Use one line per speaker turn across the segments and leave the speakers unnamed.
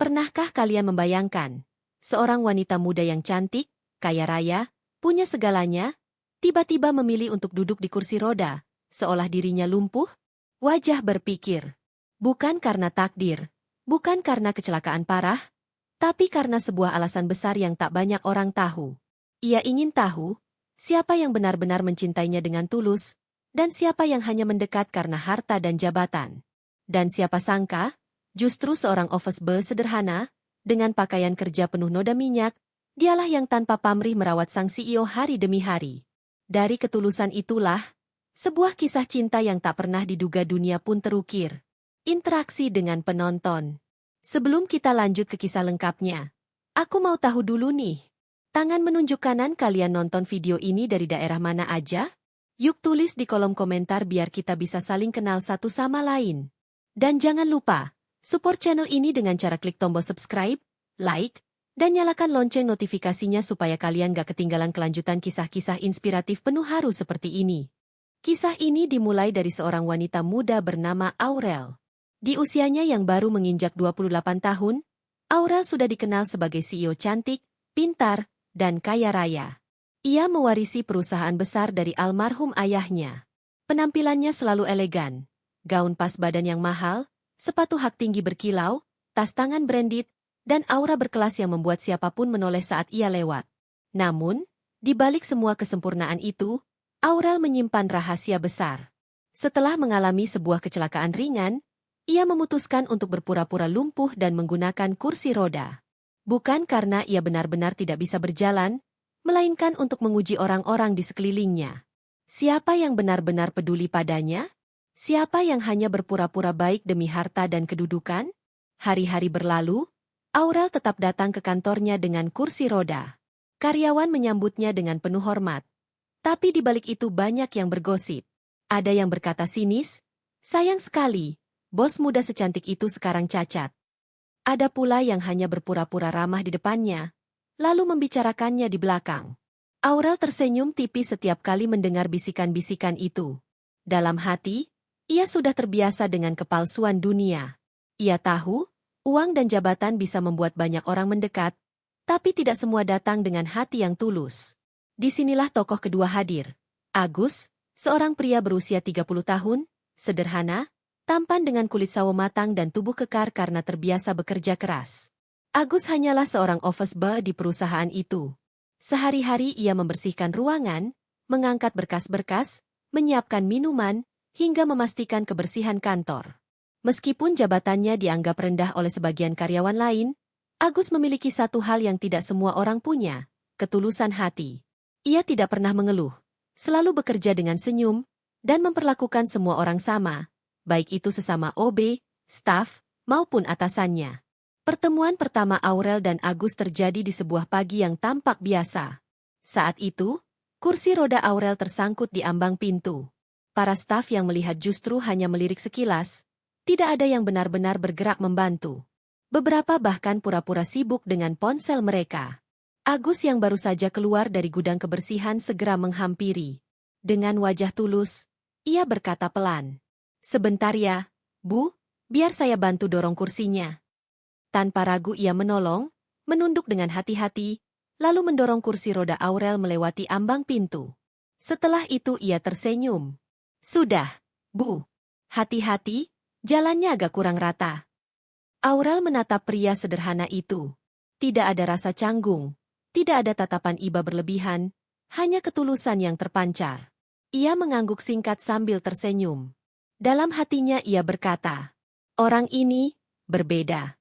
Pernahkah kalian membayangkan, seorang wanita muda yang cantik, kaya raya, punya segalanya, tiba-tiba memilih untuk duduk di kursi roda, seolah dirinya lumpuh? Wajah berpikir. Bukan karena takdir, bukan karena kecelakaan parah, tapi karena sebuah alasan besar yang tak banyak orang tahu. Ia ingin tahu, siapa yang benar-benar mencintainya dengan tulus, dan siapa yang hanya mendekat karena harta dan jabatan. Dan siapa sangka, justru seorang office boy sederhana, dengan pakaian kerja penuh noda minyak, dialah yang tanpa pamrih merawat sang CEO hari demi hari. Dari ketulusan itulah, sebuah kisah cinta yang tak pernah diduga dunia pun terukir. Interaksi dengan penonton. Sebelum kita lanjut ke kisah lengkapnya, aku mau tahu dulu nih. Tangan menunjuk kanan kalian nonton video ini dari daerah mana aja? Yuk tulis di kolom komentar biar kita bisa saling kenal satu sama lain. Dan jangan lupa, support channel ini dengan cara klik tombol subscribe, like, dan nyalakan lonceng notifikasinya supaya kalian gak ketinggalan kelanjutan kisah-kisah inspiratif penuh haru seperti ini. Kisah ini dimulai dari seorang wanita muda bernama Aurel. Di usianya yang baru menginjak 28 tahun, Aurel sudah dikenal sebagai CEO cantik, pintar, dan kaya raya. Ia mewarisi perusahaan besar dari almarhum ayahnya. Penampilannya selalu elegan, gaun pas badan yang mahal, sepatu hak tinggi berkilau, tas tangan branded, dan aura berkelas yang membuat siapapun menoleh saat ia lewat. Namun, di balik semua kesempurnaan itu, Aurel menyimpan rahasia besar. Setelah mengalami sebuah kecelakaan ringan, ia memutuskan untuk berpura-pura lumpuh dan menggunakan kursi roda. Bukan karena ia benar-benar tidak bisa berjalan, melainkan untuk menguji orang-orang di sekelilingnya. Siapa yang benar-benar peduli padanya? Siapa yang hanya berpura-pura baik demi harta dan kedudukan? Hari-hari berlalu, Aurel tetap datang ke kantornya dengan kursi roda. Karyawan menyambutnya dengan penuh hormat. Tapi di balik itu banyak yang bergosip. Ada yang berkata sinis, sayang sekali, bos muda secantik itu sekarang cacat. Ada pula yang hanya berpura-pura ramah di depannya, lalu membicarakannya di belakang. Aurel tersenyum tipis setiap kali mendengar bisikan-bisikan itu. Dalam hati, ia sudah terbiasa dengan kepalsuan dunia. Ia tahu, uang dan jabatan bisa membuat banyak orang mendekat, tapi tidak semua datang dengan hati yang tulus. Disinilah tokoh kedua hadir. Agus, seorang pria berusia 30 tahun, sederhana, tampan dengan kulit sawo matang dan tubuh kekar karena terbiasa bekerja keras. Agus hanyalah seorang office boy di perusahaan itu. Sehari-hari ia membersihkan ruangan, mengangkat berkas-berkas, menyiapkan minuman, hingga memastikan kebersihan kantor. Meskipun jabatannya dianggap rendah oleh sebagian karyawan lain, Agus memiliki satu hal yang tidak semua orang punya, ketulusan hati. Ia tidak pernah mengeluh, selalu bekerja dengan senyum, dan memperlakukan semua orang sama, baik itu sesama OB, staf, maupun atasannya. Pertemuan pertama Aurel dan Agus terjadi di sebuah pagi yang tampak biasa. Saat itu, kursi roda Aurel tersangkut di ambang pintu. Para staf yang melihat justru hanya melirik sekilas, tidak ada yang benar-benar bergerak membantu. Beberapa bahkan pura-pura sibuk dengan ponsel mereka. Agus yang baru saja keluar dari gudang kebersihan segera menghampiri. Dengan wajah tulus, ia berkata pelan, "Sebentar ya, Bu, biar saya bantu dorong kursinya." Tanpa ragu ia menolong, menunduk dengan hati-hati, lalu mendorong kursi roda Aurel melewati ambang pintu. Setelah itu ia tersenyum. "Sudah, Bu. Hati-hati, jalannya agak kurang rata." Aurel menatap pria sederhana itu. Tidak ada rasa canggung, tidak ada tatapan iba berlebihan, hanya ketulusan yang terpancar. Ia mengangguk singkat sambil tersenyum. Dalam hatinya ia berkata, "Orang ini berbeda."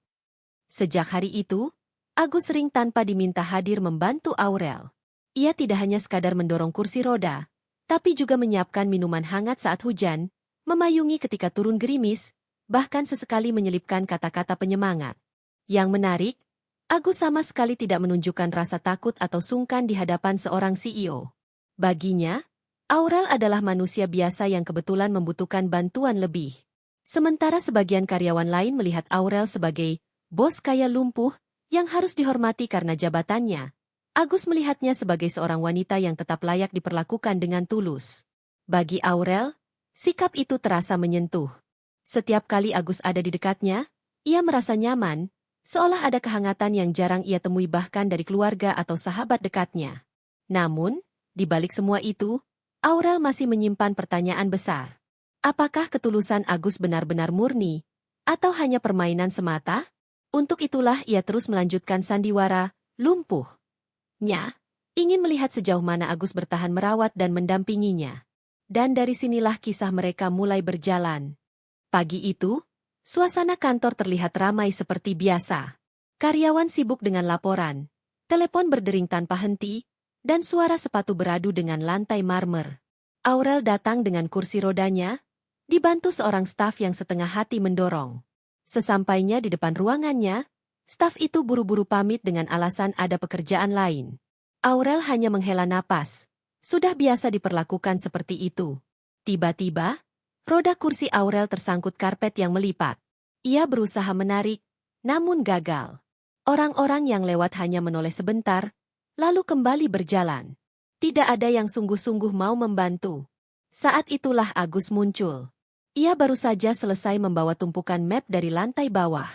Sejak hari itu, Agus sering tanpa diminta hadir membantu Aurel. Ia tidak hanya sekadar mendorong kursi roda, tapi juga menyiapkan minuman hangat saat hujan, memayungi ketika turun gerimis, bahkan sesekali menyelipkan kata-kata penyemangat. Yang menarik, Agus sama sekali tidak menunjukkan rasa takut atau sungkan di hadapan seorang CEO. Baginya, Aurel adalah manusia biasa yang kebetulan membutuhkan bantuan lebih. Sementara sebagian karyawan lain melihat Aurel sebagai bos kaya lumpuh yang harus dihormati karena jabatannya, Agus melihatnya sebagai seorang wanita yang tetap layak diperlakukan dengan tulus. Bagi Aurel, sikap itu terasa menyentuh. Setiap kali Agus ada di dekatnya, ia merasa nyaman, seolah ada kehangatan yang jarang ia temui bahkan dari keluarga atau sahabat dekatnya. Namun, di balik semua itu, Aurel masih menyimpan pertanyaan besar. Apakah ketulusan Agus benar-benar murni, atau hanya permainan semata? Untuk itulah ia terus melanjutkan sandiwara, lumpuhnya, ingin melihat sejauh mana Agus bertahan merawat dan mendampinginya. Dan dari sinilah kisah mereka mulai berjalan. Pagi itu, suasana kantor terlihat ramai seperti biasa. Karyawan sibuk dengan laporan, telepon berdering tanpa henti, dan suara sepatu beradu dengan lantai marmer. Aurel datang dengan kursi rodanya, dibantu seorang staf yang setengah hati mendorong. Sesampainya di depan ruangannya, staf itu buru-buru pamit dengan alasan ada pekerjaan lain. Aurel hanya menghela napas. Sudah biasa diperlakukan seperti itu. Tiba-tiba, roda kursi Aurel tersangkut karpet yang melipat. Ia berusaha menarik, namun gagal. Orang-orang yang lewat hanya menoleh sebentar, lalu kembali berjalan. Tidak ada yang sungguh-sungguh mau membantu. Saat itulah Agus muncul. Ia baru saja selesai membawa tumpukan map dari lantai bawah.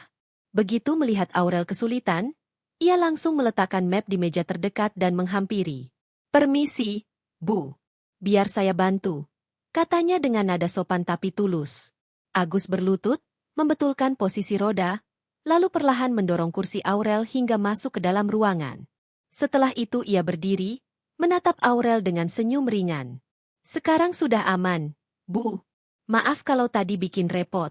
Begitu melihat Aurel kesulitan, ia langsung meletakkan map di meja terdekat dan menghampiri. "Permisi, Bu. Biar saya bantu," katanya dengan nada sopan tapi tulus. Agus berlutut, membetulkan posisi roda, lalu perlahan mendorong kursi Aurel hingga masuk ke dalam ruangan. Setelah itu ia berdiri, menatap Aurel dengan senyum ringan. "Sekarang sudah aman, Bu. Maaf kalau tadi bikin repot."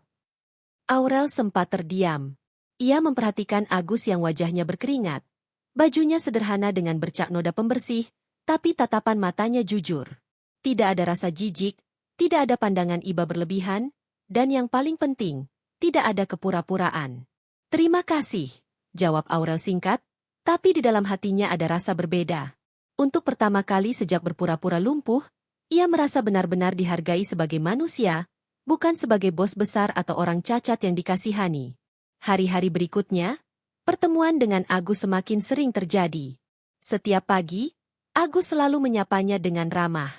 Aurel sempat terdiam. Ia memperhatikan Agus yang wajahnya berkeringat. Bajunya sederhana dengan bercak noda pembersih, tapi tatapan matanya jujur. Tidak ada rasa jijik, tidak ada pandangan iba berlebihan, dan yang paling penting, tidak ada kepura-puraan. "Terima kasih," jawab Aurel singkat, tapi di dalam hatinya ada rasa berbeda. Untuk pertama kali sejak berpura-pura lumpuh, ia merasa benar-benar dihargai sebagai manusia, bukan sebagai bos besar atau orang cacat yang dikasihani. Hari-hari berikutnya, pertemuan dengan Agus semakin sering terjadi. Setiap pagi, Agus selalu menyapanya dengan ramah.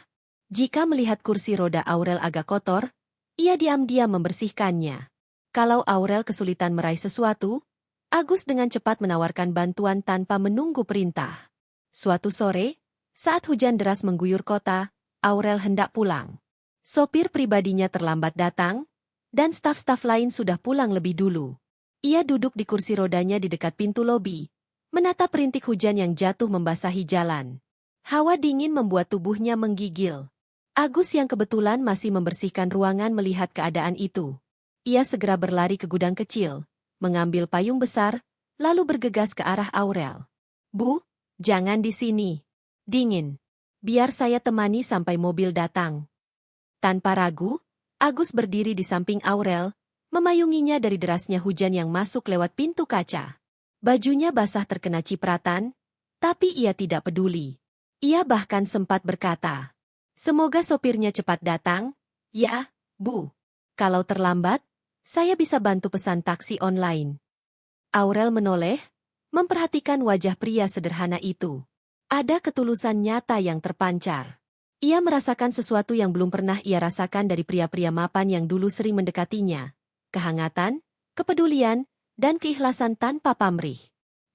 Jika melihat kursi roda Aurel agak kotor, ia diam-diam membersihkannya. Kalau Aurel kesulitan meraih sesuatu, Agus dengan cepat menawarkan bantuan tanpa menunggu perintah. Suatu sore, saat hujan deras mengguyur kota, Aurel hendak pulang. Sopir pribadinya terlambat datang, dan staf-staf lain sudah pulang lebih dulu. Ia duduk di kursi rodanya di dekat pintu lobi, menatap rintik hujan yang jatuh membasahi jalan. Hawa dingin membuat tubuhnya menggigil. Agus yang kebetulan masih membersihkan ruangan melihat keadaan itu. Ia segera berlari ke gudang kecil, mengambil payung besar, lalu bergegas ke arah Aurel. "Bu, jangan di sini. Dingin. Biar saya temani sampai mobil datang." Tanpa ragu, Agus berdiri di samping Aurel, memayunginya dari derasnya hujan yang masuk lewat pintu kaca. Bajunya basah terkena cipratan, tapi ia tidak peduli. Ia bahkan sempat berkata, "Semoga sopirnya cepat datang." "Ya, Bu. Kalau terlambat, saya bisa bantu pesan taksi online." Aurel menoleh, memperhatikan wajah pria sederhana itu. Ada ketulusan nyata yang terpancar. Ia merasakan sesuatu yang belum pernah ia rasakan dari pria-pria mapan yang dulu sering mendekatinya. Kehangatan, kepedulian, dan keikhlasan tanpa pamrih.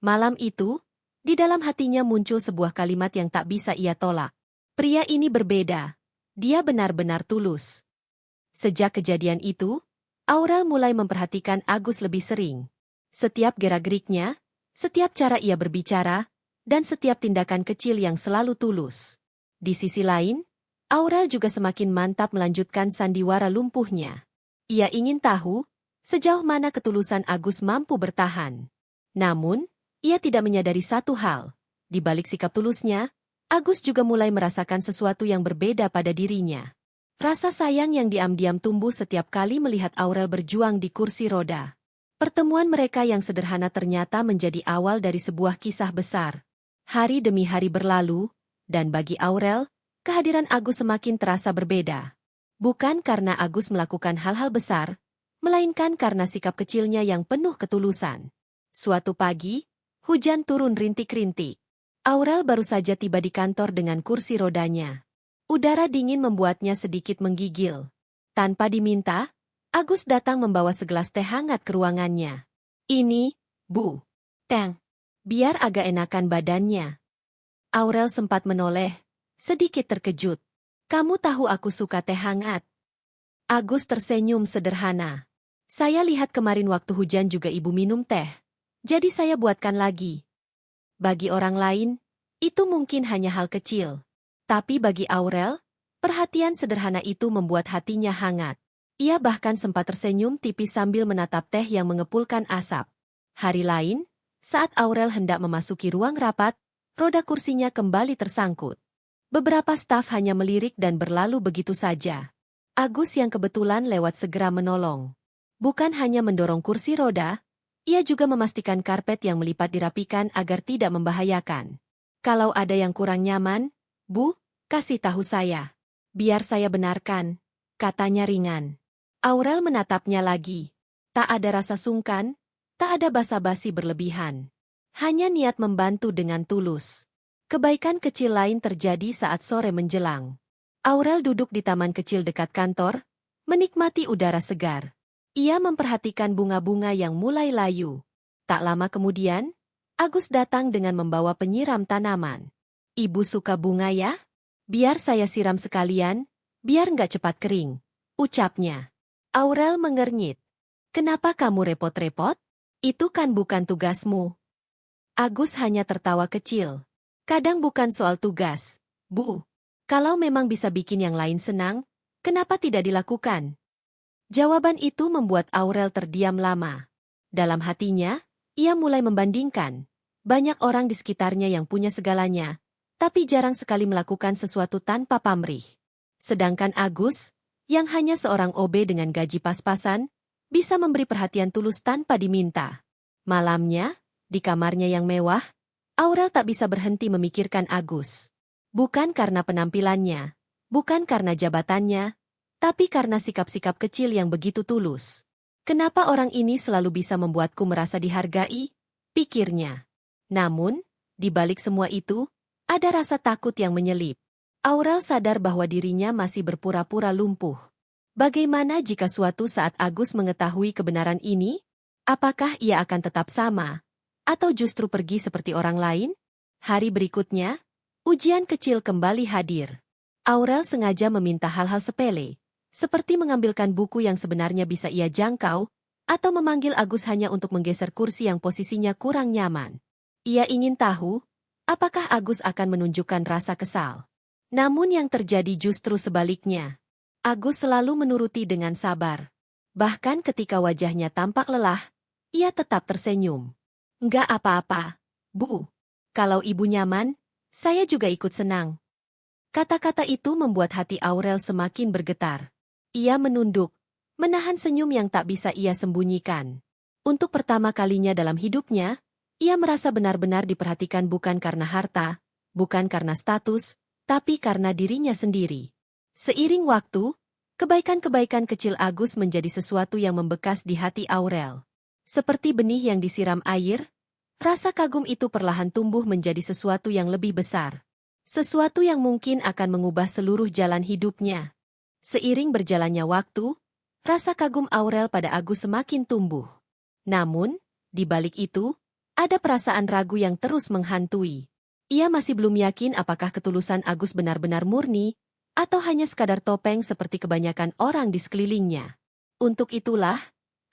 Malam itu, di dalam hatinya muncul sebuah kalimat yang tak bisa ia tolak. Pria ini berbeda. Dia benar-benar tulus. Sejak kejadian itu, Aurel mulai memperhatikan Agus lebih sering. Setiap gerak-geriknya, setiap cara ia berbicara, dan setiap tindakan kecil yang selalu tulus. Di sisi lain, Aurel juga semakin mantap melanjutkan sandiwara lumpuhnya. Ia ingin tahu, sejauh mana ketulusan Agus mampu bertahan. Namun, ia tidak menyadari satu hal. Di balik sikap tulusnya, Agus juga mulai merasakan sesuatu yang berbeda pada dirinya. Rasa sayang yang diam-diam tumbuh setiap kali melihat Aurel berjuang di kursi roda. Pertemuan mereka yang sederhana ternyata menjadi awal dari sebuah kisah besar. Hari demi hari berlalu, dan bagi Aurel, kehadiran Agus semakin terasa berbeda. Bukan karena Agus melakukan hal-hal besar, melainkan karena sikap kecilnya yang penuh ketulusan. Suatu pagi, hujan turun rintik-rintik. Aurel baru saja tiba di kantor dengan kursi rodanya. Udara dingin membuatnya sedikit menggigil. Tanpa diminta, Agus datang membawa segelas teh hangat ke ruangannya. "Ini, Bu. Teng. Biar agak enakan badannya. Aurel sempat menoleh, sedikit terkejut. Kamu tahu aku suka teh hangat. Agus tersenyum sederhana. Saya lihat kemarin waktu hujan juga ibu minum teh. Jadi saya buatkan lagi. Bagi orang lain, itu mungkin hanya hal kecil. Tapi bagi Aurel, perhatian sederhana itu membuat hatinya hangat. Ia bahkan sempat tersenyum tipis sambil menatap teh yang mengepulkan asap. Hari lain, saat Aurel hendak memasuki ruang rapat, roda kursinya kembali tersangkut. Beberapa staf hanya melirik dan berlalu begitu saja. Agus yang kebetulan lewat segera menolong. Bukan hanya mendorong kursi roda, ia juga memastikan karpet yang melipat dirapikan agar tidak membahayakan. Kalau ada yang kurang nyaman, Bu, kasih tahu saya. Biar saya benarkan, katanya ringan. Aurel menatapnya lagi. Tak ada rasa sungkan, tak ada basa-basi berlebihan. Hanya niat membantu dengan tulus. Kebaikan kecil lain terjadi saat sore menjelang. Aurel duduk di taman kecil dekat kantor, menikmati udara segar. Ia memperhatikan bunga-bunga yang mulai layu. Tak lama kemudian, Agus datang dengan membawa penyiram tanaman. Ibu suka bunga ya? Biar saya siram sekalian, biar nggak cepat kering, ucapnya. Aurel mengernyit. Kenapa kamu repot-repot? Itu kan bukan tugasmu. Agus hanya tertawa kecil. Kadang bukan soal tugas, Bu. Kalau memang bisa bikin yang lain senang, kenapa tidak dilakukan? Jawaban itu membuat Aurel terdiam lama. Dalam hatinya, ia mulai membandingkan. Banyak orang di sekitarnya yang punya segalanya, tapi jarang sekali melakukan sesuatu tanpa pamrih. Sedangkan Agus, yang hanya seorang OB dengan gaji pas-pasan, bisa memberi perhatian tulus tanpa diminta. Malamnya, di kamarnya yang mewah, Aurel tak bisa berhenti memikirkan Agus. Bukan karena penampilannya, bukan karena jabatannya, tapi karena sikap-sikap kecil yang begitu tulus. Kenapa orang ini selalu bisa membuatku merasa dihargai? Pikirnya. Namun, di balik semua itu, ada rasa takut yang menyelip. Aurel sadar bahwa dirinya masih berpura-pura lumpuh. Bagaimana jika suatu saat Agus mengetahui kebenaran ini? Apakah ia akan tetap sama? Atau justru pergi seperti orang lain? Hari berikutnya, ujian kecil kembali hadir. Aurel sengaja meminta hal-hal sepele, seperti mengambilkan buku yang sebenarnya bisa ia jangkau, atau memanggil Agus hanya untuk menggeser kursi yang posisinya kurang nyaman. Ia ingin tahu, apakah Agus akan menunjukkan rasa kesal. Namun yang terjadi justru sebaliknya. Agus selalu menuruti dengan sabar. Bahkan ketika wajahnya tampak lelah, ia tetap tersenyum. Enggak apa-apa, Bu. Kalau ibu nyaman, saya juga ikut senang. Kata-kata itu membuat hati Aurel semakin bergetar. Ia menunduk, menahan senyum yang tak bisa ia sembunyikan. Untuk pertama kalinya dalam hidupnya, ia merasa benar-benar diperhatikan bukan karena harta, bukan karena status, tapi karena dirinya sendiri. Seiring waktu, kebaikan-kebaikan kecil Agus menjadi sesuatu yang membekas di hati Aurel. Seperti benih yang disiram air, rasa kagum itu perlahan tumbuh menjadi sesuatu yang lebih besar. Sesuatu yang mungkin akan mengubah seluruh jalan hidupnya. Seiring berjalannya waktu, rasa kagum Aurel pada Agus semakin tumbuh. Namun, di balik itu, ada perasaan ragu yang terus menghantui. Ia masih belum yakin apakah ketulusan Agus benar-benar murni, atau hanya sekadar topeng seperti kebanyakan orang di sekelilingnya. Untuk itulah,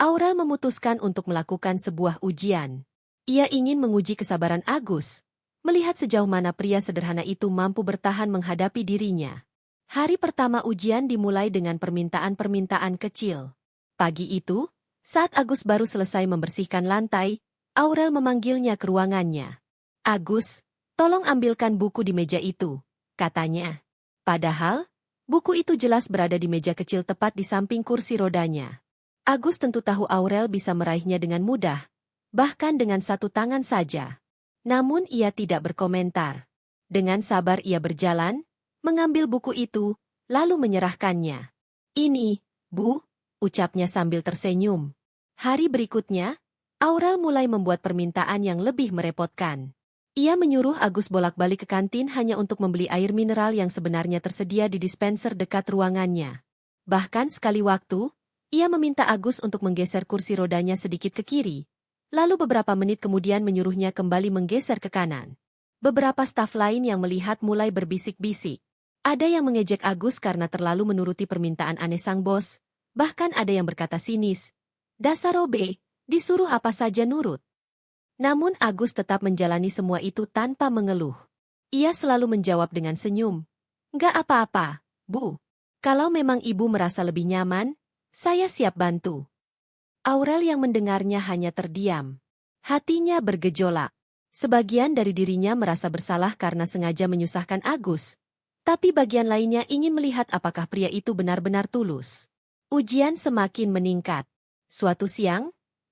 Aurel memutuskan untuk melakukan sebuah ujian. Ia ingin menguji kesabaran Agus, melihat sejauh mana pria sederhana itu mampu bertahan menghadapi dirinya. Hari pertama ujian dimulai dengan permintaan-permintaan kecil. Pagi itu, saat Agus baru selesai membersihkan lantai, Aurel memanggilnya ke ruangannya. Agus, tolong ambilkan buku di meja itu, katanya. Padahal, buku itu jelas berada di meja kecil tepat di samping kursi rodanya. Agus tentu tahu Aurel bisa meraihnya dengan mudah, bahkan dengan satu tangan saja. Namun ia tidak berkomentar. Dengan sabar ia berjalan, mengambil buku itu, lalu menyerahkannya. Ini, Bu, ucapnya sambil tersenyum. Hari berikutnya, Aurel mulai membuat permintaan yang lebih merepotkan. Ia menyuruh Agus bolak-balik ke kantin hanya untuk membeli air mineral yang sebenarnya tersedia di dispenser dekat ruangannya. Bahkan sekali waktu, ia meminta Agus untuk menggeser kursi rodanya sedikit ke kiri, lalu beberapa menit kemudian menyuruhnya kembali menggeser ke kanan. Beberapa staf lain yang melihat mulai berbisik-bisik. Ada yang mengejek Agus karena terlalu menuruti permintaan aneh sang bos, bahkan ada yang berkata sinis, "Dasar Robe, disuruh apa saja nurut." Namun Agus tetap menjalani semua itu tanpa mengeluh. Ia selalu menjawab dengan senyum, "Nggak apa-apa, Bu. Kalau memang Ibu merasa lebih nyaman, saya siap bantu." Aurel yang mendengarnya hanya terdiam. Hatinya bergejolak. Sebagian dari dirinya merasa bersalah karena sengaja menyusahkan Agus. Tapi bagian lainnya ingin melihat apakah pria itu benar-benar tulus. Ujian semakin meningkat. Suatu siang,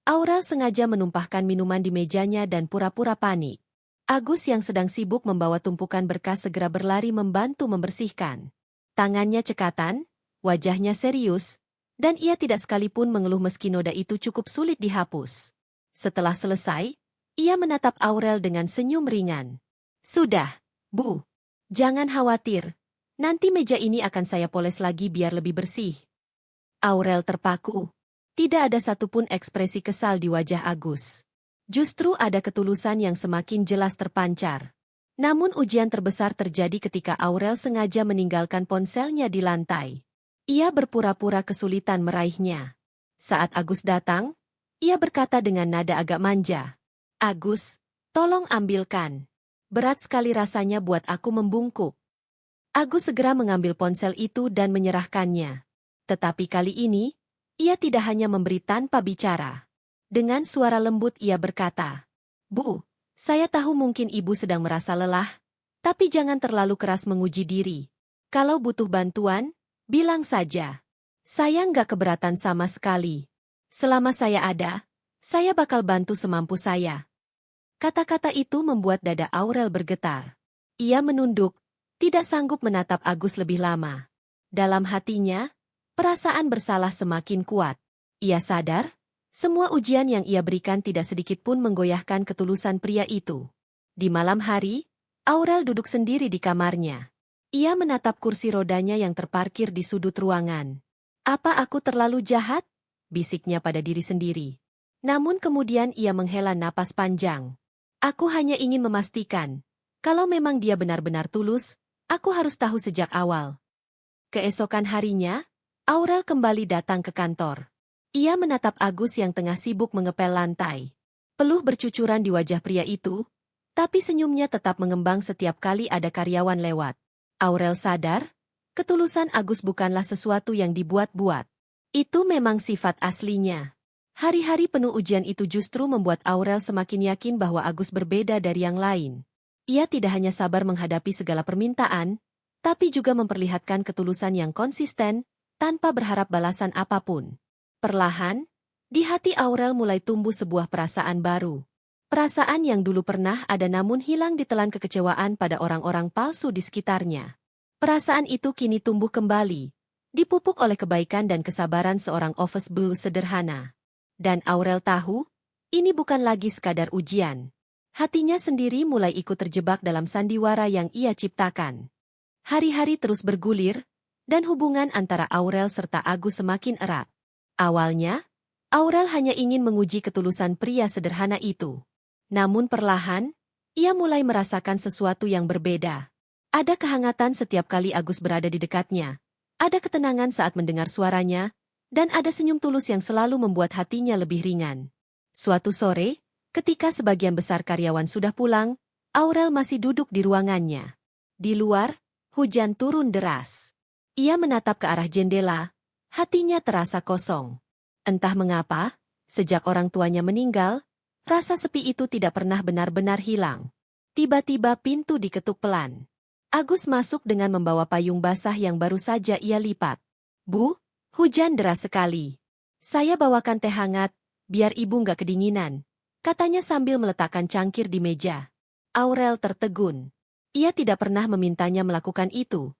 Aurel sengaja menumpahkan minuman di mejanya dan pura-pura panik. Agus yang sedang sibuk membawa tumpukan berkas segera berlari membantu membersihkan. Tangannya cekatan, wajahnya serius, dan ia tidak sekalipun mengeluh meski noda itu cukup sulit dihapus. Setelah selesai, ia menatap Aurel dengan senyum ringan. "Sudah, Bu. Jangan khawatir. Nanti meja ini akan saya poles lagi biar lebih bersih." Aurel terpaku. Tidak ada satupun ekspresi kesal di wajah Agus. Justru ada ketulusan yang semakin jelas terpancar. Namun ujian terbesar terjadi ketika Aurel sengaja meninggalkan ponselnya di lantai. Ia berpura-pura kesulitan meraihnya. Saat Agus datang, ia berkata dengan nada agak manja, "Agus, tolong ambilkan. Berat sekali rasanya buat aku membungkuk." Agus segera mengambil ponsel itu dan menyerahkannya. Tetapi kali ini, ia tidak hanya memberi tanpa bicara. Dengan suara lembut ia berkata, "Bu, saya tahu mungkin Ibu sedang merasa lelah, tapi jangan terlalu keras menguji diri. Kalau butuh bantuan, bilang saja. Saya nggak keberatan sama sekali. Selama saya ada, saya bakal bantu semampu saya." Kata-kata itu membuat dada Aurel bergetar. Ia menunduk, tidak sanggup menatap Agus lebih lama. Dalam hatinya, perasaan bersalah semakin kuat. Ia sadar, semua ujian yang ia berikan tidak sedikit pun menggoyahkan ketulusan pria itu. Di malam hari, Aurel duduk sendiri di kamarnya. Ia menatap kursi rodanya yang terparkir di sudut ruangan. "Apa aku terlalu jahat?" bisiknya pada diri sendiri. Namun kemudian ia menghela napas panjang. "Aku hanya ingin memastikan, kalau memang dia benar-benar tulus, aku harus tahu sejak awal." Keesokan harinya, Aurel kembali datang ke kantor. Ia menatap Agus yang tengah sibuk mengepel lantai. Peluh bercucuran di wajah pria itu, tapi senyumnya tetap mengembang setiap kali ada karyawan lewat. Aurel sadar, ketulusan Agus bukanlah sesuatu yang dibuat-buat. Itu memang sifat aslinya. Hari-hari penuh ujian itu justru membuat Aurel semakin yakin bahwa Agus berbeda dari yang lain. Ia tidak hanya sabar menghadapi segala permintaan, tapi juga memperlihatkan ketulusan yang konsisten, tanpa berharap balasan apapun. Perlahan, di hati Aurel mulai tumbuh sebuah perasaan baru. Perasaan yang dulu pernah ada namun hilang ditelan kekecewaan pada orang-orang palsu di sekitarnya. Perasaan itu kini tumbuh kembali, dipupuk oleh kebaikan dan kesabaran seorang office boy sederhana. Dan Aurel tahu, ini bukan lagi sekadar ujian. Hatinya sendiri mulai ikut terjebak dalam sandiwara yang ia ciptakan. Hari-hari terus bergulir, dan hubungan antara Aurel serta Agus semakin erat. Awalnya, Aurel hanya ingin menguji ketulusan pria sederhana itu. Namun perlahan, ia mulai merasakan sesuatu yang berbeda. Ada kehangatan setiap kali Agus berada di dekatnya. Ada ketenangan saat mendengar suaranya, dan ada senyum tulus yang selalu membuat hatinya lebih ringan. Suatu sore, ketika sebagian besar karyawan sudah pulang, Aurel masih duduk di ruangannya. Di luar, hujan turun deras. Ia menatap ke arah jendela, hatinya terasa kosong. Entah mengapa, sejak orang tuanya meninggal, rasa sepi itu tidak pernah benar-benar hilang. Tiba-tiba pintu diketuk pelan. Agus masuk dengan membawa payung basah yang baru saja ia lipat. "Bu, hujan deras sekali. Saya bawakan teh hangat, biar ibu nggak kedinginan," katanya sambil meletakkan cangkir di meja. Aurel tertegun. Ia tidak pernah memintanya melakukan itu.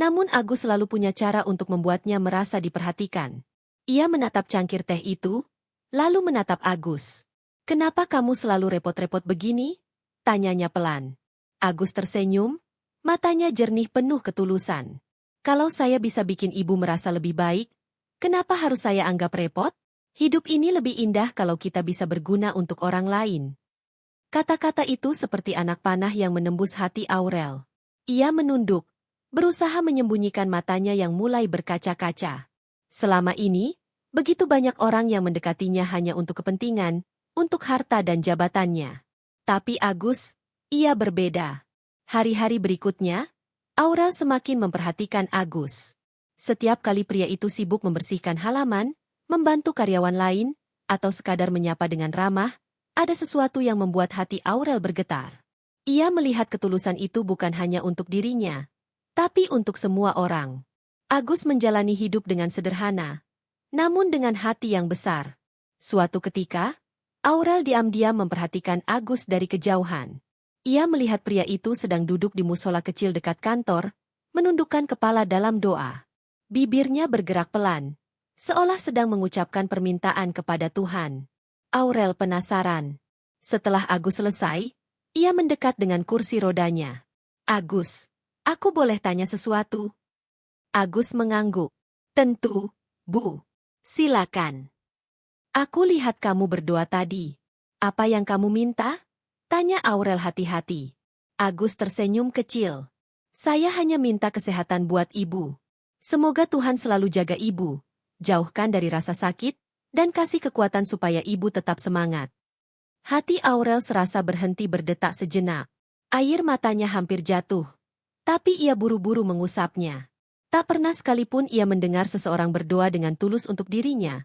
Namun Agus selalu punya cara untuk membuatnya merasa diperhatikan. Ia menatap cangkir teh itu, lalu menatap Agus. "Kenapa kamu selalu repot-repot begini?" tanyanya pelan. Agus tersenyum, matanya jernih penuh ketulusan. "Kalau saya bisa bikin ibu merasa lebih baik, kenapa harus saya anggap repot?" Hidup ini lebih indah kalau kita bisa berguna untuk orang lain. Kata-kata itu seperti anak panah yang menembus hati Aurel. Ia menunduk, berusaha menyembunyikan matanya yang mulai berkaca-kaca. Selama ini, begitu banyak orang yang mendekatinya hanya untuk kepentingan, untuk harta dan jabatannya. Tapi Agus, ia berbeda. Hari-hari berikutnya, Aurel semakin memperhatikan Agus. Setiap kali pria itu sibuk membersihkan halaman, membantu karyawan lain, atau sekadar menyapa dengan ramah, ada sesuatu yang membuat hati Aurel bergetar. Ia melihat ketulusan itu bukan hanya untuk dirinya, tapi untuk semua orang. Agus menjalani hidup dengan sederhana, namun dengan hati yang besar. Suatu ketika, Aurel diam-diam memperhatikan Agus dari kejauhan. Ia melihat pria itu sedang duduk di musola kecil dekat kantor, menundukkan kepala dalam doa. Bibirnya bergerak pelan, seolah sedang mengucapkan permintaan kepada Tuhan. Aurel penasaran. Setelah Agus selesai, ia mendekat dengan kursi rodanya. Agus, aku boleh tanya sesuatu? Agus mengangguk. Tentu, Bu. Silakan. Aku lihat kamu berdoa tadi. Apa yang kamu minta? Tanya Aurel hati-hati. Agus tersenyum kecil. Saya hanya minta kesehatan buat ibu. Semoga Tuhan selalu jaga ibu, jauhkan dari rasa sakit, dan kasih kekuatan supaya ibu tetap semangat. Hati Aurel serasa berhenti berdetak sejenak. Air matanya hampir jatuh. Tapi ia buru-buru mengusapnya. Tak pernah sekalipun ia mendengar seseorang berdoa dengan tulus untuk dirinya.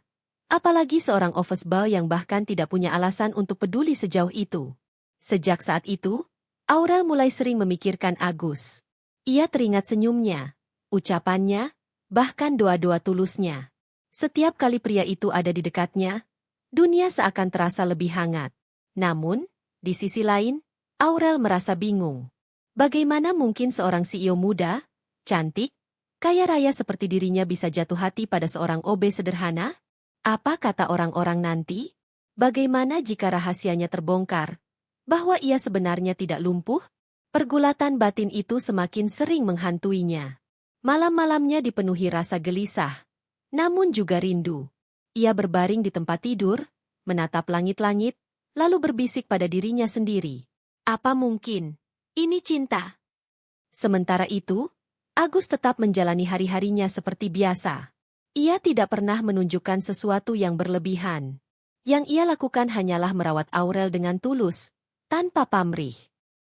Apalagi seorang office boy yang bahkan tidak punya alasan untuk peduli sejauh itu. Sejak saat itu, Aurel mulai sering memikirkan Agus. Ia teringat senyumnya, ucapannya, bahkan doa-doa tulusnya. Setiap kali pria itu ada di dekatnya, dunia seakan terasa lebih hangat. Namun, di sisi lain, Aurel merasa bingung. Bagaimana mungkin seorang CEO muda, cantik, kaya raya seperti dirinya bisa jatuh hati pada seorang OB sederhana? Apa kata orang-orang nanti? Bagaimana jika rahasianya terbongkar? Bahwa ia sebenarnya tidak lumpuh? Pergulatan batin itu semakin sering menghantuinya. Malam-malamnya dipenuhi rasa gelisah. Namun juga rindu. Ia berbaring di tempat tidur, menatap langit-langit, lalu berbisik pada dirinya sendiri. Apa mungkin? Ini cinta. Sementara itu, Agus tetap menjalani hari-harinya seperti biasa. Ia tidak pernah menunjukkan sesuatu yang berlebihan. Yang ia lakukan hanyalah merawat Aurel dengan tulus, tanpa pamrih.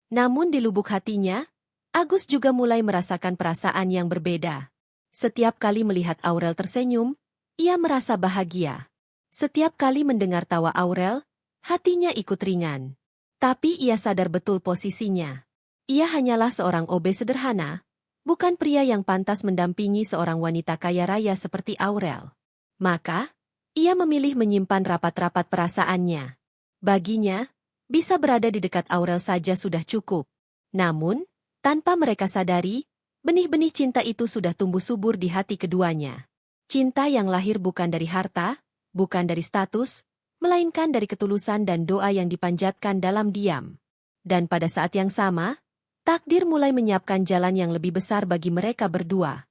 Namun di lubuk hatinya, Agus juga mulai merasakan perasaan yang berbeda. Setiap kali melihat Aurel tersenyum, ia merasa bahagia. Setiap kali mendengar tawa Aurel, hatinya ikut ringan. Tapi ia sadar betul posisinya. Ia hanyalah seorang OB sederhana, bukan pria yang pantas mendampingi seorang wanita kaya raya seperti Aurel. Maka, ia memilih menyimpan rapat-rapat perasaannya. Baginya, bisa berada di dekat Aurel saja sudah cukup. Namun, tanpa mereka sadari, benih-benih cinta itu sudah tumbuh subur di hati keduanya. Cinta yang lahir bukan dari harta, bukan dari status, melainkan dari ketulusan dan doa yang dipanjatkan dalam diam. Dan pada saat yang sama, takdir mulai menyiapkan jalan yang lebih besar bagi mereka berdua.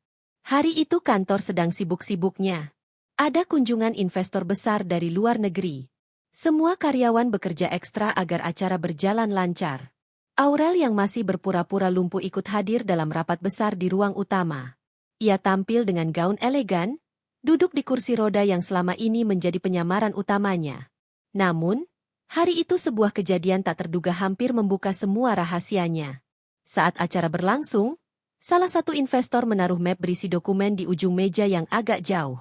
Hari itu kantor sedang sibuk-sibuknya. Ada kunjungan investor besar dari luar negeri. Semua karyawan bekerja ekstra agar acara berjalan lancar. Aurel yang masih berpura-pura lumpuh ikut hadir dalam rapat besar di ruang utama. Ia tampil dengan gaun elegan, duduk di kursi roda yang selama ini menjadi penyamaran utamanya. Namun, hari itu sebuah kejadian tak terduga hampir membuka semua rahasianya. Saat acara berlangsung, salah satu investor menaruh map berisi dokumen di ujung meja yang agak jauh.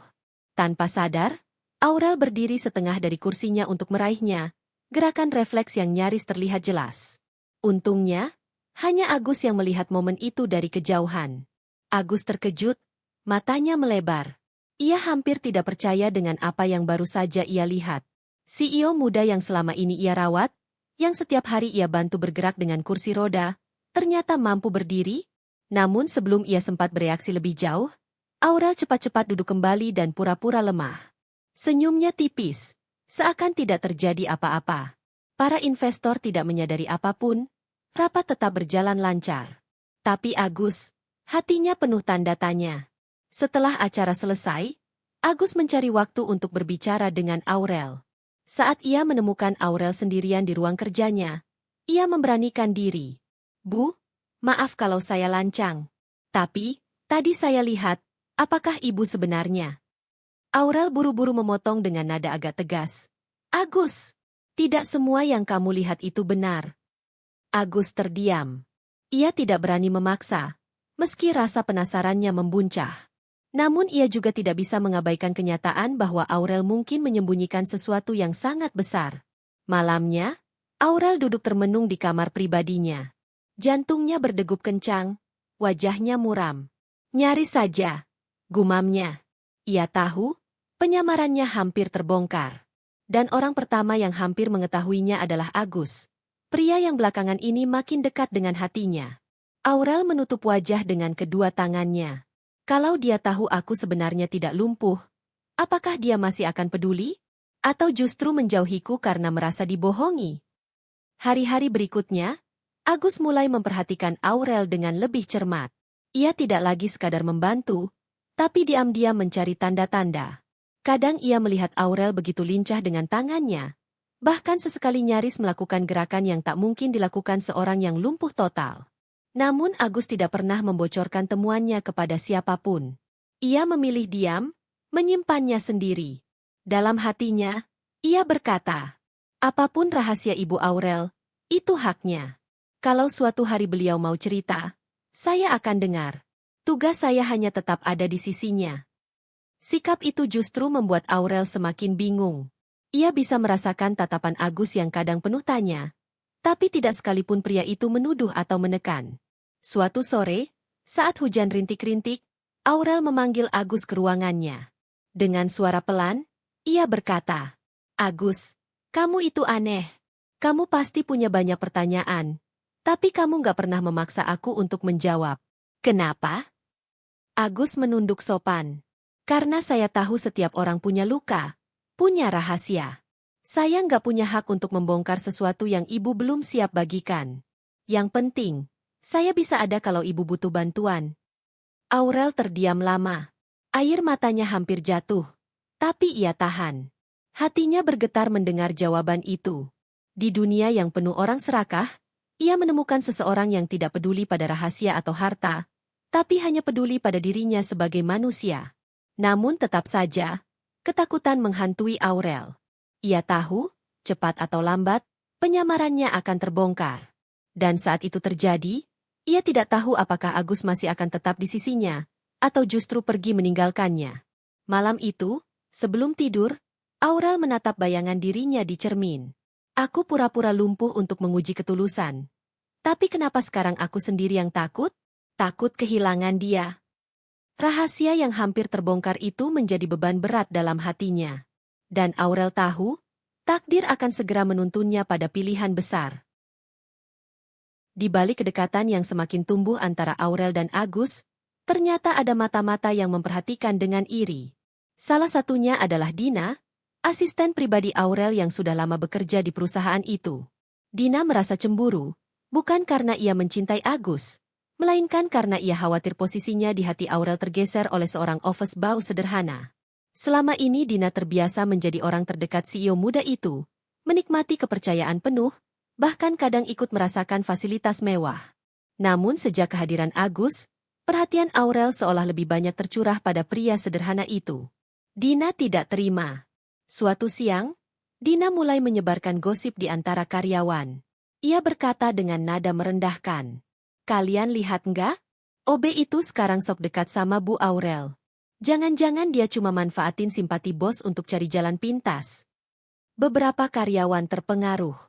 Tanpa sadar, Aurel berdiri setengah dari kursinya untuk meraihnya, gerakan refleks yang nyaris terlihat jelas. Untungnya, hanya Agus yang melihat momen itu dari kejauhan. Agus terkejut, matanya melebar. Ia hampir tidak percaya dengan apa yang baru saja ia lihat. CEO muda yang selama ini ia rawat, yang setiap hari ia bantu bergerak dengan kursi roda, ternyata mampu berdiri. Namun sebelum ia sempat bereaksi lebih jauh, Aurel cepat-cepat duduk kembali dan pura-pura lemah. Senyumnya tipis, seakan tidak terjadi apa-apa. Para investor tidak menyadari apapun, rapat tetap berjalan lancar. Tapi Agus, hatinya penuh tanda tanya. Setelah acara selesai, Agus mencari waktu untuk berbicara dengan Aurel. Saat ia menemukan Aurel sendirian di ruang kerjanya, ia memberanikan diri. Bu, maaf kalau saya lancang. Tapi, tadi saya lihat, apakah ibu sebenarnya? Aurel buru-buru memotong dengan nada agak tegas. Agus, tidak semua yang kamu lihat itu benar. Agus terdiam. Ia tidak berani memaksa, meski rasa penasarannya membuncah. Namun ia juga tidak bisa mengabaikan kenyataan bahwa Aurel mungkin menyembunyikan sesuatu yang sangat besar. Malamnya, Aurel duduk termenung di kamar pribadinya. Jantungnya berdegup kencang, wajahnya muram. Nyaris saja, gumamnya. Ia tahu, penyamarannya hampir terbongkar. Dan orang pertama yang hampir mengetahuinya adalah Agus. Pria yang belakangan ini makin dekat dengan hatinya. Aurel menutup wajah dengan kedua tangannya. Kalau dia tahu aku sebenarnya tidak lumpuh, apakah dia masih akan peduli? Atau justru menjauhiku karena merasa dibohongi? Hari-hari berikutnya, Agus mulai memperhatikan Aurel dengan lebih cermat. Ia tidak lagi sekadar membantu, tapi diam-diam mencari tanda-tanda. Kadang ia melihat Aurel begitu lincah dengan tangannya, bahkan sesekali nyaris melakukan gerakan yang tak mungkin dilakukan seorang yang lumpuh total. Namun Agus tidak pernah membocorkan temuannya kepada siapapun. Ia memilih diam, menyimpannya sendiri. Dalam hatinya, ia berkata, apapun rahasia Ibu Aurel, itu haknya. Kalau suatu hari beliau mau cerita, saya akan dengar. Tugas saya hanya tetap ada di sisinya. Sikap itu justru membuat Aurel semakin bingung. Ia bisa merasakan tatapan Agus yang kadang penuh tanya, tapi tidak sekalipun pria itu menuduh atau menekan. Suatu sore, saat hujan rintik-rintik, Aurel memanggil Agus ke ruangannya. Dengan suara pelan, ia berkata, Agus, kamu itu aneh. Kamu pasti punya banyak pertanyaan, tapi kamu gak pernah memaksa aku untuk menjawab. Kenapa? Agus menunduk sopan. Karena saya tahu setiap orang punya luka, punya rahasia. Saya nggak punya hak untuk membongkar sesuatu yang ibu belum siap bagikan. Yang penting, saya bisa ada kalau ibu butuh bantuan. Aurel terdiam lama. Air matanya hampir jatuh. Tapi ia tahan. Hatinya bergetar mendengar jawaban itu. Di dunia yang penuh orang serakah, ia menemukan seseorang yang tidak peduli pada rahasia atau harta, tapi hanya peduli pada dirinya sebagai manusia. Namun tetap saja, ketakutan menghantui Aurel. Ia tahu, cepat atau lambat, penyamarannya akan terbongkar. Dan saat itu terjadi, ia tidak tahu apakah Agus masih akan tetap di sisinya, atau justru pergi meninggalkannya. Malam itu, sebelum tidur, Aurel menatap bayangan dirinya di cermin. Aku pura-pura lumpuh untuk menguji ketulusan. Tapi kenapa sekarang aku sendiri yang takut? Takut kehilangan dia. Rahasia yang hampir terbongkar itu menjadi beban berat dalam hatinya. Dan Aurel tahu, takdir akan segera menuntunnya pada pilihan besar. Di balik kedekatan yang semakin tumbuh antara Aurel dan Agus, ternyata ada mata-mata yang memperhatikan dengan iri. Salah satunya adalah Dina, asisten pribadi Aurel yang sudah lama bekerja di perusahaan itu. Dina merasa cemburu, bukan karena ia mencintai Agus, melainkan karena ia khawatir posisinya di hati Aurel tergeser oleh seorang office boy sederhana. Selama ini Dina terbiasa menjadi orang terdekat CEO muda itu, menikmati kepercayaan penuh, bahkan kadang ikut merasakan fasilitas mewah. Namun sejak kehadiran Agus, perhatian Aurel seolah lebih banyak tercurah pada pria sederhana itu. Dina tidak terima. Suatu siang, Dina mulai menyebarkan gosip di antara karyawan. Ia berkata dengan nada merendahkan. Kalian lihat nggak? OB itu sekarang sok dekat sama Bu Aurel. Jangan-jangan dia cuma manfaatin simpati bos untuk cari jalan pintas. Beberapa karyawan terpengaruh.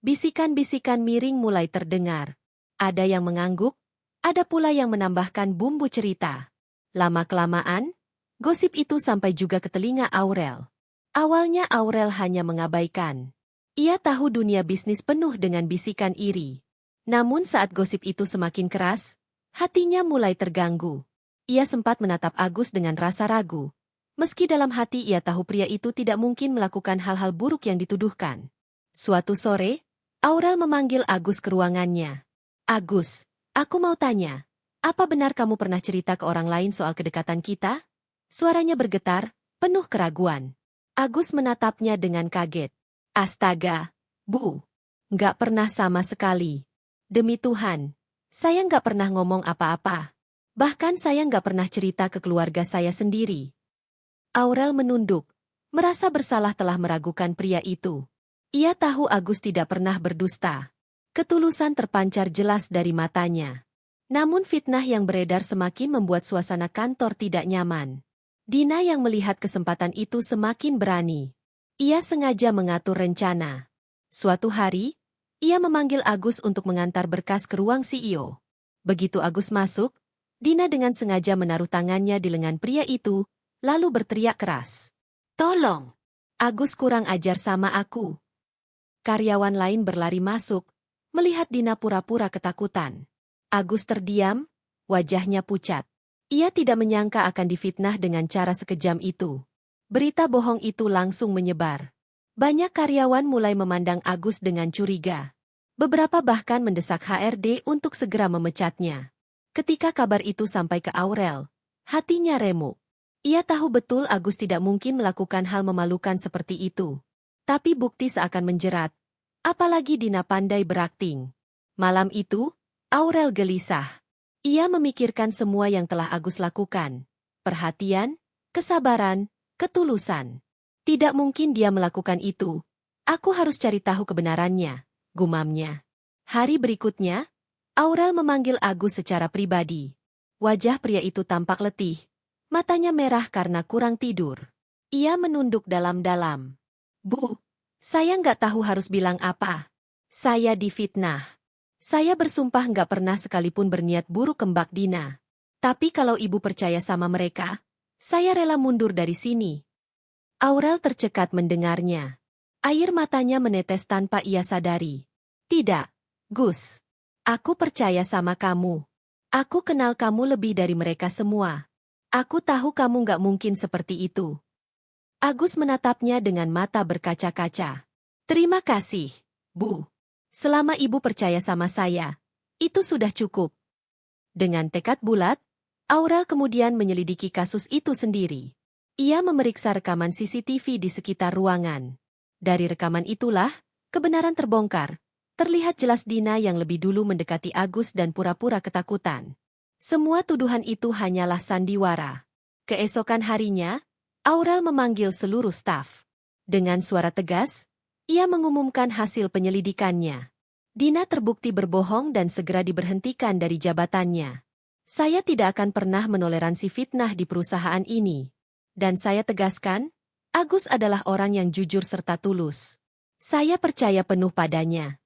Bisikan-bisikan miring mulai terdengar. Ada yang mengangguk, ada pula yang menambahkan bumbu cerita. Lama-kelamaan, gosip itu sampai juga ke telinga Aurel. Awalnya Aurel hanya mengabaikan. Ia tahu dunia bisnis penuh dengan bisikan iri. Namun saat gosip itu semakin keras, hatinya mulai terganggu. Ia sempat menatap Agus dengan rasa ragu. Meski dalam hati ia tahu pria itu tidak mungkin melakukan hal-hal buruk yang dituduhkan. Suatu sore, Aurel memanggil Agus ke ruangannya. Agus, aku mau tanya, apa benar kamu pernah cerita ke orang lain soal kedekatan kita? Suaranya bergetar, penuh keraguan. Agus menatapnya dengan kaget. Astaga, Bu. Nggak pernah sama sekali. Demi Tuhan, saya nggak pernah ngomong apa-apa. Bahkan saya nggak pernah cerita ke keluarga saya sendiri. Aurel menunduk, merasa bersalah telah meragukan pria itu. Ia tahu Agus tidak pernah berdusta. Ketulusan terpancar jelas dari matanya. Namun fitnah yang beredar semakin membuat suasana kantor tidak nyaman. Dina yang melihat kesempatan itu semakin berani. Ia sengaja mengatur rencana. Suatu hari, ia memanggil Agus untuk mengantar berkas ke ruang CEO. Begitu Agus masuk, Dina dengan sengaja menaruh tangannya di lengan pria itu, lalu berteriak keras. Tolong! Agus kurang ajar sama aku. Karyawan lain berlari masuk, melihat Dina pura-pura ketakutan. Agus terdiam, wajahnya pucat. Ia tidak menyangka akan difitnah dengan cara sekejam itu. Berita bohong itu langsung menyebar. Banyak karyawan mulai memandang Agus dengan curiga. Beberapa bahkan mendesak HRD untuk segera memecatnya. Ketika kabar itu sampai ke Aurel, hatinya remuk. Ia tahu betul Agus tidak mungkin melakukan hal memalukan seperti itu. Tapi bukti seakan menjerat. Apalagi Dina pandai berakting. Malam itu, Aurel gelisah. Ia memikirkan semua yang telah Agus lakukan. Perhatian, kesabaran, ketulusan. Tidak mungkin dia melakukan itu. Aku harus cari tahu kebenarannya, gumamnya. Hari berikutnya, Aurel memanggil Agus secara pribadi. Wajah pria itu tampak letih. Matanya merah karena kurang tidur. Ia menunduk dalam-dalam. Bu, saya nggak tahu harus bilang apa. Saya difitnah. Saya bersumpah nggak pernah sekalipun berniat buruk ke Mbak Dina. Tapi kalau ibu percaya sama mereka, saya rela mundur dari sini. Aurel tercekat mendengarnya. Air matanya menetes tanpa ia sadari. Tidak, Gus. Aku percaya sama kamu. Aku kenal kamu lebih dari mereka semua. Aku tahu kamu nggak mungkin seperti itu. Agus menatapnya dengan mata berkaca-kaca. Terima kasih, Bu. Selama ibu percaya sama saya, itu sudah cukup. Dengan tekad bulat, Aurel kemudian menyelidiki kasus itu sendiri. Ia memeriksa rekaman CCTV di sekitar ruangan. Dari rekaman itulah, kebenaran terbongkar. Terlihat jelas Dina yang lebih dulu mendekati Agus dan pura-pura ketakutan. Semua tuduhan itu hanyalah sandiwara. Keesokan harinya, Aurel memanggil seluruh staf. Dengan suara tegas, ia mengumumkan hasil penyelidikannya. Dina terbukti berbohong dan segera diberhentikan dari jabatannya. Saya tidak akan pernah menoleransi fitnah di perusahaan ini. Dan saya tegaskan, Agus adalah orang yang jujur serta tulus. Saya percaya penuh padanya.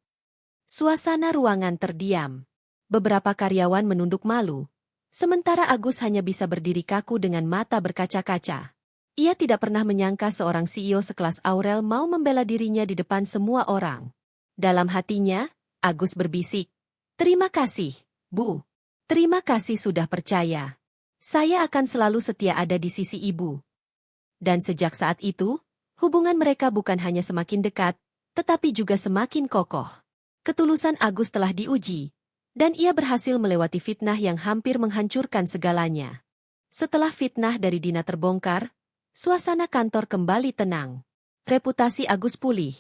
Suasana ruangan terdiam. Beberapa karyawan menunduk malu. Sementara Agus hanya bisa berdiri kaku dengan mata berkaca-kaca. Ia tidak pernah menyangka seorang CEO sekelas Aurel mau membela dirinya di depan semua orang. Dalam hatinya, Agus berbisik, "Terima kasih, Bu. Terima kasih sudah percaya. Saya akan selalu setia ada di sisi ibu." Dan sejak saat itu, hubungan mereka bukan hanya semakin dekat, tetapi juga semakin kokoh. Ketulusan Agus telah diuji, dan ia berhasil melewati fitnah yang hampir menghancurkan segalanya. Setelah fitnah dari Dina terbongkar, suasana kantor kembali tenang. Reputasi Agus pulih.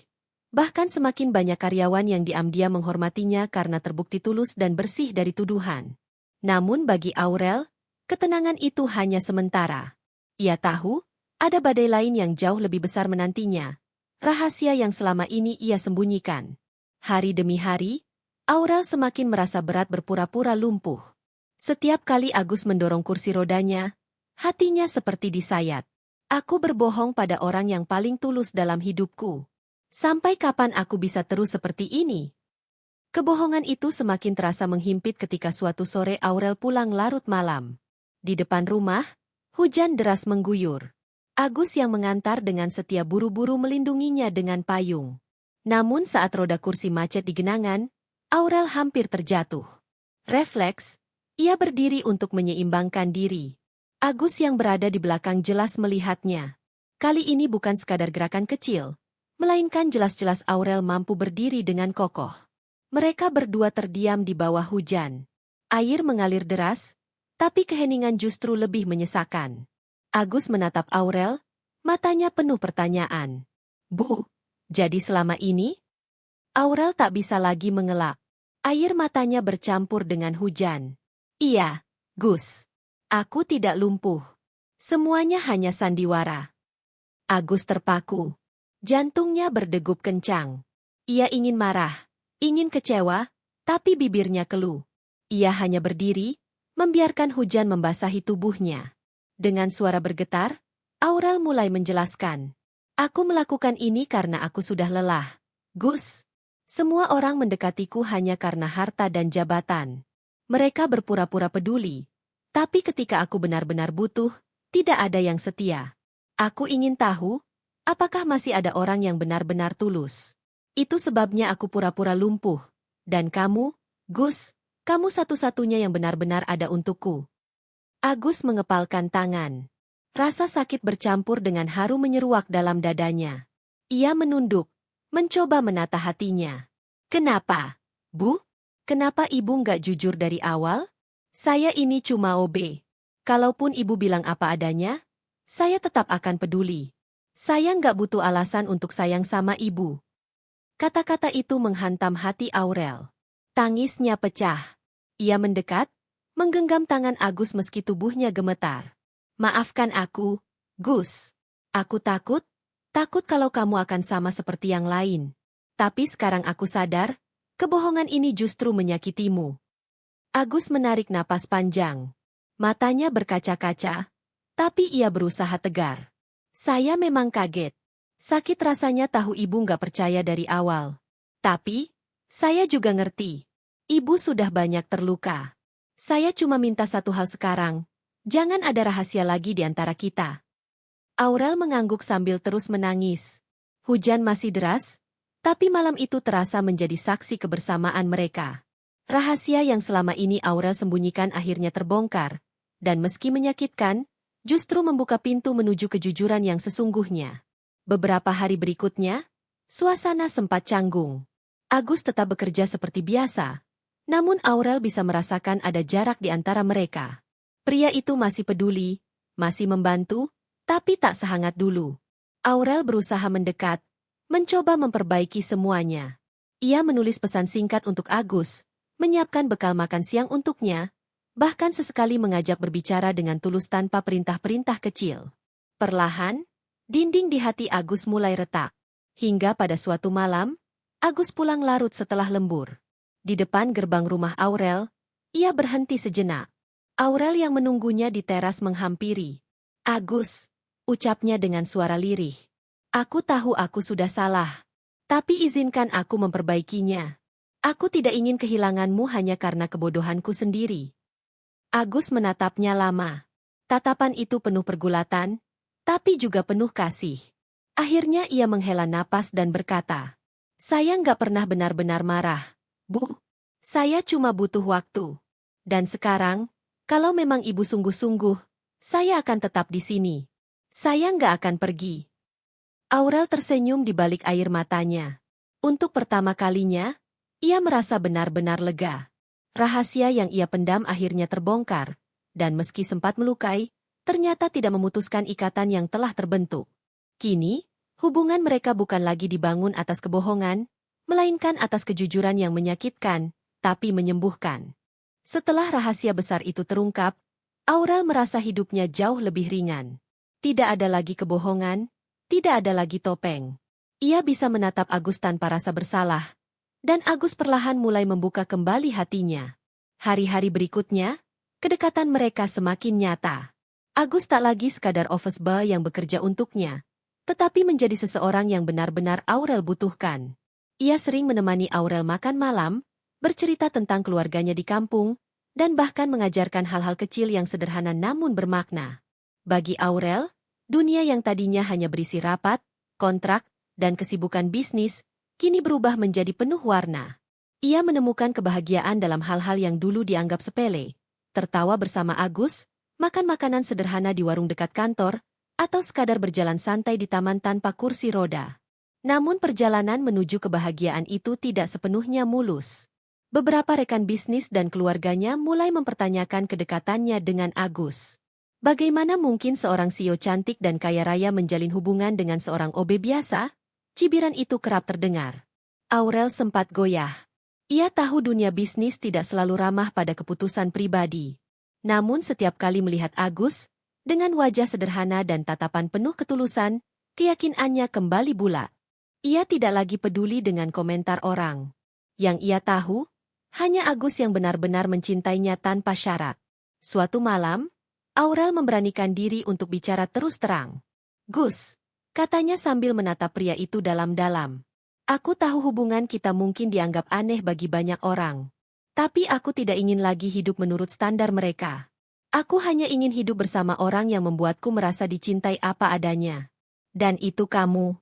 Bahkan semakin banyak karyawan yang diam-diam menghormatinya karena terbukti tulus dan bersih dari tuduhan. Namun bagi Aurel, ketenangan itu hanya sementara. Ia tahu, ada badai lain yang jauh lebih besar menantinya. Rahasia yang selama ini ia sembunyikan. Hari demi hari, Aurel semakin merasa berat berpura-pura lumpuh. Setiap kali Agus mendorong kursi rodanya, hatinya seperti disayat. Aku berbohong pada orang yang paling tulus dalam hidupku. Sampai kapan aku bisa terus seperti ini? Kebohongan itu semakin terasa menghimpit ketika suatu sore Aurel pulang larut malam. Di depan rumah, hujan deras mengguyur. Agus yang mengantar dengan setia buru-buru melindunginya dengan payung. Namun saat roda kursi macet di genangan, Aurel hampir terjatuh. Refleks, ia berdiri untuk menyeimbangkan diri. Agus yang berada di belakang jelas melihatnya. Kali ini bukan sekadar gerakan kecil, melainkan jelas-jelas Aurel mampu berdiri dengan kokoh. Mereka berdua terdiam di bawah hujan. Air mengalir deras, tapi keheningan justru lebih menyesakan. Agus menatap Aurel, Matanya penuh pertanyaan. Bu, jadi selama ini? Aurel tak bisa lagi mengelak. Air matanya bercampur dengan hujan. Iya, Gus. Aku tidak lumpuh. Semuanya hanya sandiwara. Agus terpaku. Jantungnya berdegup kencang. Ia ingin marah, ingin kecewa, tapi bibirnya keluh. Ia hanya berdiri, membiarkan hujan membasahi tubuhnya. Dengan suara bergetar, Aurel mulai menjelaskan. Aku melakukan ini karena aku sudah lelah. Gus. Semua orang mendekatiku hanya karena harta dan jabatan. Mereka berpura-pura peduli. Tapi ketika aku benar-benar butuh, tidak ada yang setia. Aku ingin tahu, apakah masih ada orang yang benar-benar tulus. Itu sebabnya aku pura-pura lumpuh. Dan kamu, Gus, kamu satu-satunya yang benar-benar ada untukku. Agus mengepalkan tangan. Rasa sakit bercampur dengan haru menyeruak dalam dadanya. Ia menunduk. Mencoba menata hatinya. Kenapa, Bu? Kenapa Ibu nggak jujur dari awal? Saya ini cuma OB. Kalaupun Ibu bilang apa adanya, saya tetap akan peduli. Saya nggak butuh alasan untuk sayang sama Ibu. Kata-kata itu menghantam hati Aurel. Tangisnya pecah. Ia mendekat, menggenggam tangan Agus meski tubuhnya gemetar. Maafkan aku, Gus. Aku takut kalau kamu akan sama seperti yang lain. Tapi sekarang aku sadar, kebohongan ini justru menyakitimu. Agus menarik napas panjang. Matanya berkaca-kaca, tapi ia berusaha tegar. Saya memang kaget. Sakit rasanya tahu ibu nggak percaya dari awal. Tapi, saya juga ngerti. Ibu sudah banyak terluka. Saya cuma minta satu hal sekarang. Jangan ada rahasia lagi di antara kita. Aurel mengangguk sambil terus menangis. Hujan masih deras, tapi malam itu terasa menjadi saksi kebersamaan mereka. Rahasia yang selama ini Aurel sembunyikan akhirnya terbongkar, dan meski menyakitkan, justru membuka pintu menuju kejujuran yang sesungguhnya. Beberapa hari berikutnya, suasana sempat canggung. Agus tetap bekerja seperti biasa, namun Aurel bisa merasakan ada jarak di antara mereka. Pria itu masih peduli, masih membantu, tapi tak sehangat dulu. Aurel berusaha mendekat, mencoba memperbaiki semuanya. Ia menulis pesan singkat untuk Agus, menyiapkan bekal makan siang untuknya, bahkan sesekali mengajak berbicara dengan tulus tanpa perintah-perintah kecil. Perlahan, dinding di hati Agus mulai retak. Hingga pada suatu malam, Agus pulang larut setelah lembur. Di depan gerbang rumah Aurel, ia berhenti sejenak. Aurel yang menunggunya di teras menghampiri. Agus, ucapnya dengan suara lirih. Aku tahu aku sudah salah. Tapi izinkan aku memperbaikinya. Aku tidak ingin kehilanganmu hanya karena kebodohanku sendiri. Agus menatapnya lama. Tatapan itu penuh pergulatan, tapi juga penuh kasih. Akhirnya ia menghela napas dan berkata, saya nggak pernah benar-benar marah, Bu. Saya cuma butuh waktu. Dan sekarang, kalau memang ibu sungguh-sungguh, saya akan tetap di sini. Saya nggak akan pergi. Aurel tersenyum di balik air matanya. Untuk pertama kalinya, ia merasa benar-benar lega. Rahasia yang ia pendam akhirnya terbongkar, dan meski sempat melukai, ternyata tidak memutuskan ikatan yang telah terbentuk. Kini, hubungan mereka bukan lagi dibangun atas kebohongan, melainkan atas kejujuran yang menyakitkan, tapi menyembuhkan. Setelah rahasia besar itu terungkap, Aurel merasa hidupnya jauh lebih ringan. Tidak ada lagi kebohongan, tidak ada lagi topeng. Ia bisa menatap Agus tanpa rasa bersalah, dan Agus perlahan mulai membuka kembali hatinya. Hari-hari berikutnya, kedekatan mereka semakin nyata. Agus tak lagi sekadar office boy yang bekerja untuknya, tetapi menjadi seseorang yang benar-benar Aurel butuhkan. Ia sering menemani Aurel makan malam, bercerita tentang keluarganya di kampung, dan bahkan mengajarkan hal-hal kecil yang sederhana namun bermakna. Bagi Aurel, dunia yang tadinya hanya berisi rapat, kontrak, dan kesibukan bisnis, kini berubah menjadi penuh warna. Ia menemukan kebahagiaan dalam hal-hal yang dulu dianggap sepele, tertawa bersama Agus, makan makanan sederhana di warung dekat kantor, atau sekadar berjalan santai di taman tanpa kursi roda. Namun perjalanan menuju kebahagiaan itu tidak sepenuhnya mulus. Beberapa rekan bisnis dan keluarganya mulai mempertanyakan kedekatannya dengan Agus. Bagaimana mungkin seorang CEO cantik dan kaya raya menjalin hubungan dengan seorang OB biasa? Cibiran itu kerap terdengar. Aurel sempat goyah. Ia tahu dunia bisnis tidak selalu ramah pada keputusan pribadi. Namun setiap kali melihat Agus, dengan wajah sederhana dan tatapan penuh ketulusan, keyakinannya kembali bulat. Ia tidak lagi peduli dengan komentar orang. Yang ia tahu, hanya Agus yang benar-benar mencintainya tanpa syarat. Suatu malam, Aurel memberanikan diri untuk bicara terus terang. "Gus," katanya sambil menatap pria itu dalam-dalam. "Aku tahu hubungan kita mungkin dianggap aneh bagi banyak orang. Tapi aku tidak ingin lagi hidup menurut standar mereka. Aku hanya ingin hidup bersama orang yang membuatku merasa dicintai apa adanya. Dan itu kamu."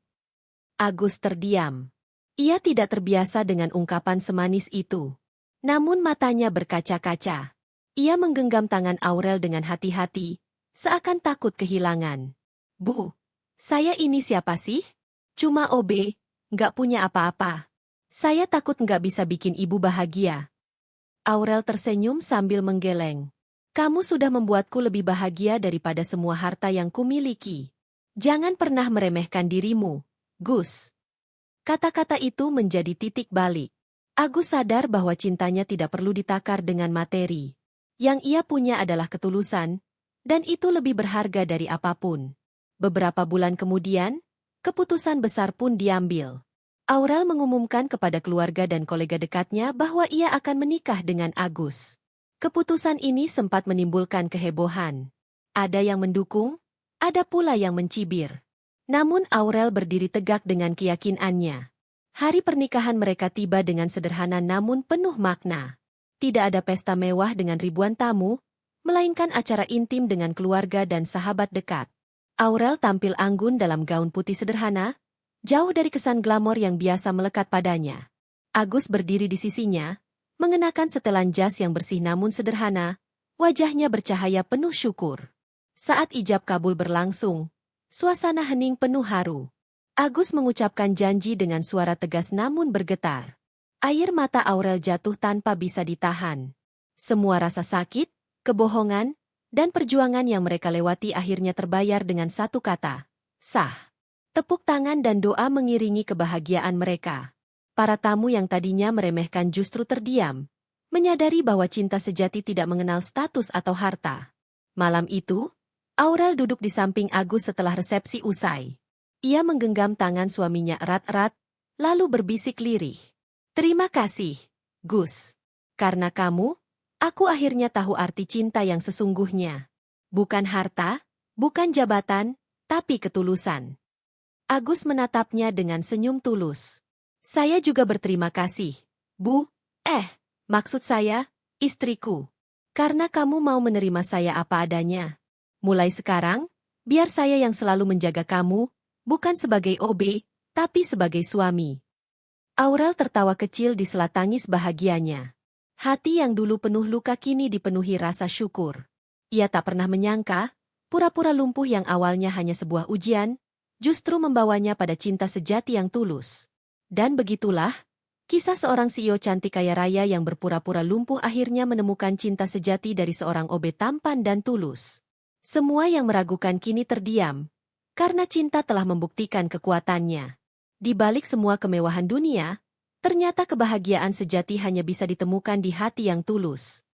Agus terdiam. Ia tidak terbiasa dengan ungkapan semanis itu. Namun matanya berkaca-kaca. Ia menggenggam tangan Aurel dengan hati-hati, seakan takut kehilangan. "Bu, saya ini siapa sih? Cuma OB, nggak punya apa-apa. Saya takut nggak bisa bikin ibu bahagia." Aurel tersenyum sambil menggeleng. "Kamu sudah membuatku lebih bahagia daripada semua harta yang kumiliki. Jangan pernah meremehkan dirimu, Gus." Kata-kata itu menjadi titik balik. Agus sadar bahwa cintanya tidak perlu ditakar dengan materi. Yang ia punya adalah ketulusan, dan itu lebih berharga dari apapun. Beberapa bulan kemudian, keputusan besar pun diambil. Aurel mengumumkan kepada keluarga dan kolega dekatnya bahwa ia akan menikah dengan Agus. Keputusan ini sempat menimbulkan kehebohan. Ada yang mendukung, ada pula yang mencibir. Namun Aurel berdiri tegak dengan keyakinannya. Hari pernikahan mereka tiba dengan sederhana namun penuh makna. Tidak ada pesta mewah dengan ribuan tamu, melainkan acara intim dengan keluarga dan sahabat dekat. Aurel tampil anggun dalam gaun putih sederhana, jauh dari kesan glamor yang biasa melekat padanya. Agus berdiri di sisinya, mengenakan setelan jas yang bersih namun sederhana, wajahnya bercahaya penuh syukur. Saat ijab kabul berlangsung, suasana hening penuh haru. Agus mengucapkan janji dengan suara tegas namun bergetar. Air mata Aurel jatuh tanpa bisa ditahan. Semua rasa sakit, kebohongan, dan perjuangan yang mereka lewati akhirnya terbayar dengan satu kata, sah. Tepuk tangan dan doa mengiringi kebahagiaan mereka. Para tamu yang tadinya meremehkan justru terdiam, menyadari bahwa cinta sejati tidak mengenal status atau harta. Malam itu, Aurel duduk di samping Agus setelah resepsi usai. Ia menggenggam tangan suaminya erat-erat, lalu berbisik lirih. "Terima kasih, Gus. Karena kamu, aku akhirnya tahu arti cinta yang sesungguhnya. Bukan harta, bukan jabatan, tapi ketulusan." Agus menatapnya dengan senyum tulus. "Saya juga berterima kasih, Bu. Maksud saya, istriku. Karena kamu mau menerima saya apa adanya. Mulai sekarang, biar saya yang selalu menjaga kamu, bukan sebagai OB, tapi sebagai suami." Aurel tertawa kecil di sela tangis bahagianya. Hati yang dulu penuh luka kini dipenuhi rasa syukur. Ia tak pernah menyangka, pura-pura lumpuh yang awalnya hanya sebuah ujian, justru membawanya pada cinta sejati yang tulus. Dan begitulah, kisah seorang CEO cantik kaya raya yang berpura-pura lumpuh akhirnya menemukan cinta sejati dari seorang OB tampan dan tulus. Semua yang meragukan kini terdiam, karena cinta telah membuktikan kekuatannya. Di balik semua kemewahan dunia, ternyata kebahagiaan sejati hanya bisa ditemukan di hati yang tulus.